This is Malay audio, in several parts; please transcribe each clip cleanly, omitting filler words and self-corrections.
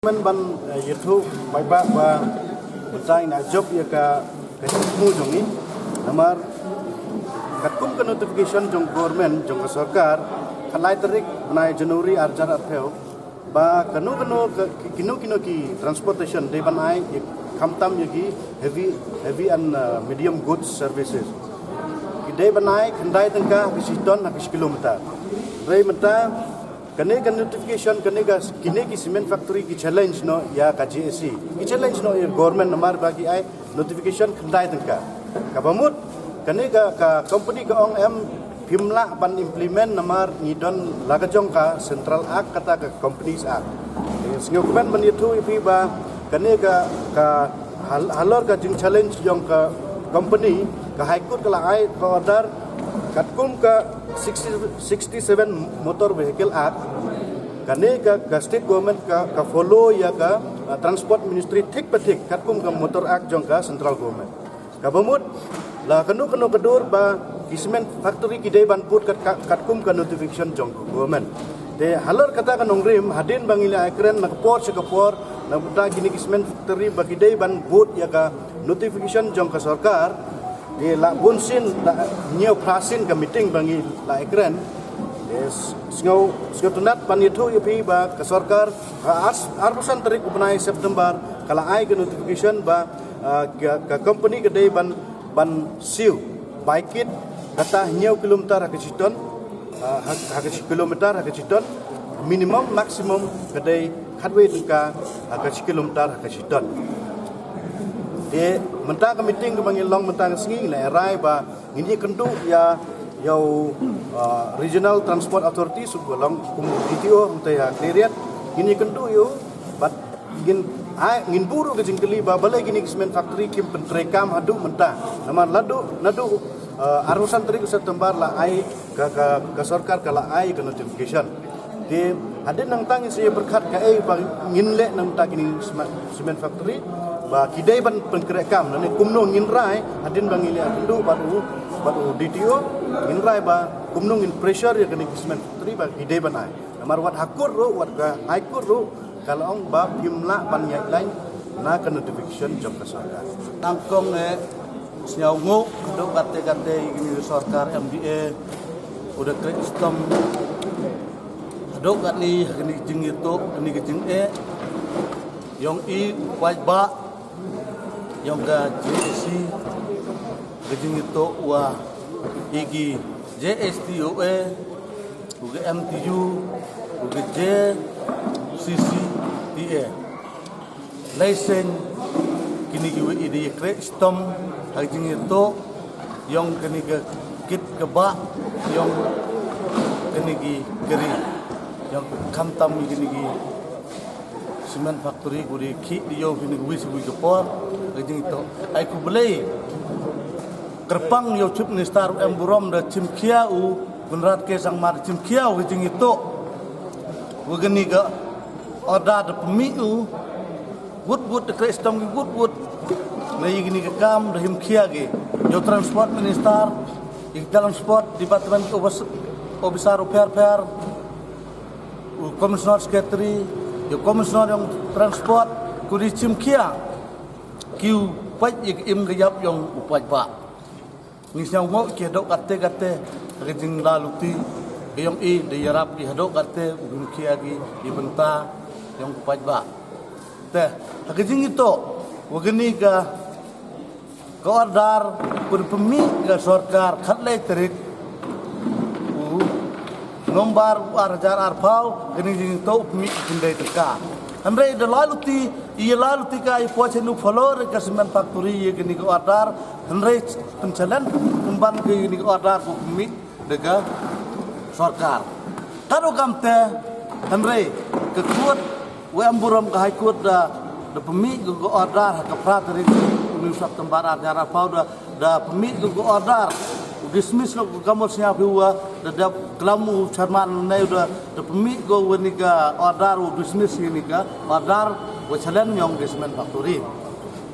Mình ban YouTube bài bác và một trang là job ya cái mu jong ni namar katkum ka notification jong government jong sarkar khalai tarik banai Januari arjar atheu ba kinu ki transportation de banai khamtam yagi heavy and medium goods services ki de banai khandai tangka kisiton na kilometer rei mata kene notification kene ki cement factory ki challenge no ya ka GSC ki challenge no government namar bagi ai notification khandai tangka kabamut kene ka company ka ong em pimla ban implement namar ngidon lagajong ka central act kata ka companies act sngokban ban itu ipi ba kene ka halor ka jing challenge jong ka company ka high court ka ai ka order katkum ka 67 motor vehicle act kane ka state government ka follow ya ka transport ministry thik pathik katkum ka motor act jong ka central government kabamut la kanu kedur ba cement factory kidai banput katkum ka notification jong government de halor kata ka nongrim hadin bangila akren nakpor sekapor na buta gini cement factory ba kidai banput ya ka notification jong ka sarkar di la bunsin la nyau prasin ka meeting bangi la ekran sngau tunat pan itu ipi ba ka sarkar arbusan tarik upnai September kala ai ke notification ba ka company kedai ban siu baikit kata nyau kilometer ka citon ka citon minimum maximum kedai hadway ka kilometer ka citon de mentang ke meeting ke bangil long mentang singi la rai ba ini kendu ya yau regional transport authority subulong DTO mta ya cleariat ini kendu yo bat ngin buru ke jingkeli ba balai gini cement factory kim pentrekam hadu menta nama nadu arusan tarik September la ai ka sarkar kala ai ke notification de hadin nang tang saya berkat ka ai ba ngin le nang ta gini cement factory ba kidai ban pengkerekam nani kumno ngin rai hadin bangili akendu batu DTO ngin rai ba kumno ngin pressure ya kini cement factory ba kidai ban ai namar wat hakur ro wat ga haikur ro kalau ong ba pimla ban nyai lain na ka notification job ka sarkar tangkong snyau ngo do kate gini sarkar MDA udah kre sistem do kat ni gini jing itu gini jing yong i wajba yang ga JSC gejing itu wa igi JSTOA uga MTU uga JCCTA lesen kini giwe ide kre sistem gejing itu yang kini ga kit keba yang kini gi geri yang kamtam kini gi cement factory guri ki dio kini wis wi gepor gejing itu ai ku belai kerpang yo chup ni star emburom da chimkia u gunrat ke sang mar chimkia u gejing itu wageni ga oda da pemiu wood de kristom wood nei gini ga kam da himkia ge yo transport minister ik dalam sport department obisar fair komisioner sekretari yo komisioner yang transport kuri chimkia kiu paj im gayap yang upaj ba nisang mo ki do kate gajing laluti yang i de yarap di hado kate gunkia gi ibenta yang upaj ba te gajing itu wageni ga order kur pemi ga sarkar khatlai tarik nombar arjar arpau gini jing to pemi kindai teka andre de laluti ka ipo chenu follow ke cement factory ye gini ko order andre pencalan kumban ke gini ko order ko pemi dega sarkar karo kamte andre ke kuat we amburam ka high court da pemi ko order ka pratari uni September arjar arpau da pemi ko order dismiss lo kamu siap huwa da kelamu chairman nai da pemi go wenika order dismiss wenika order we chalen nyong cement factory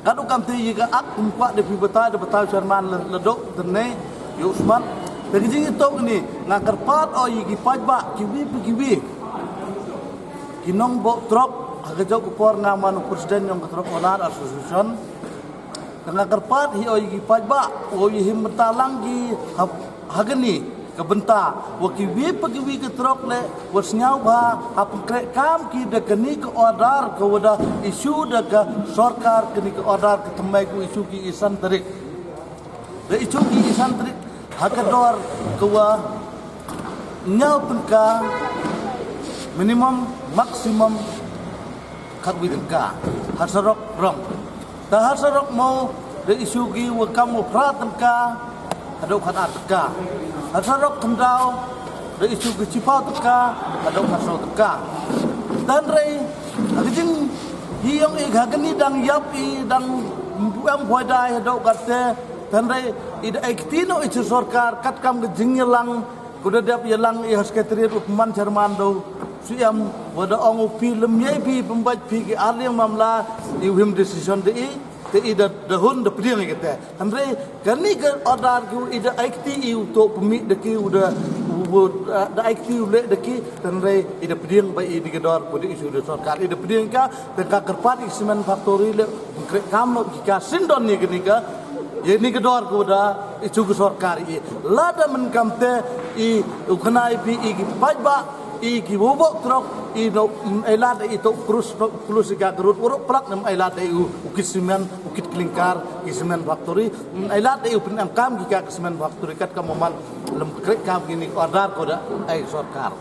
kadu kamti yiga ak umpa de betai chairman ledok tene yusman terjing itu ni ngakarpat o yigi pajba kiwi kinong bo drop kagajok kupor ngaman presiden yang keterok onar association tengah kerpat hi oi gi pajba oi him bentalang gi hagani kebenta wakiwi pagiwi keterok le wasnyau ba hap krek kam ki de keni ke order ke wada isu de ke sarkar keni ke order ke temai ku isu ki isan tarik de isu ki isan tarik hakador ke wa nyau penka minimum maksimum kagwi ka hasarok rong ta hasarok mau de isu gi wa kamu pratam ka hadau khat ka hasarok kendau de isu gi cipau ka hadau hasarok ka dan rei aging hiong ik hagani dang yap I dang buam boydai hadau katte dan rei ida ektino isu sarkar kat kam ge jinglang kuda dap yelang I hasketri upman Jerman do siam wada ong film yepi pembac pi alim mamla iwim decision de te ida dahun de priang kita andre kani ke order ku ida akti to pemi de ki uda da akti le de ki andre ida priang bai ida gedor pudi isu de sarkar ida priang ka te ka kerpat semen factory le kam ka sindon ni gini ka ye ni gedor ku da isu sarkar I lada men kamte I uknai pi I pajba I ki bobok trok I no elad itu krus ga gerut uruk prak nam elad itu ukit semen ukit kelingkar I semen factory elad itu penangkam gi ka semen factory kat kamoman lem krek kam gini order ko da ai sarkar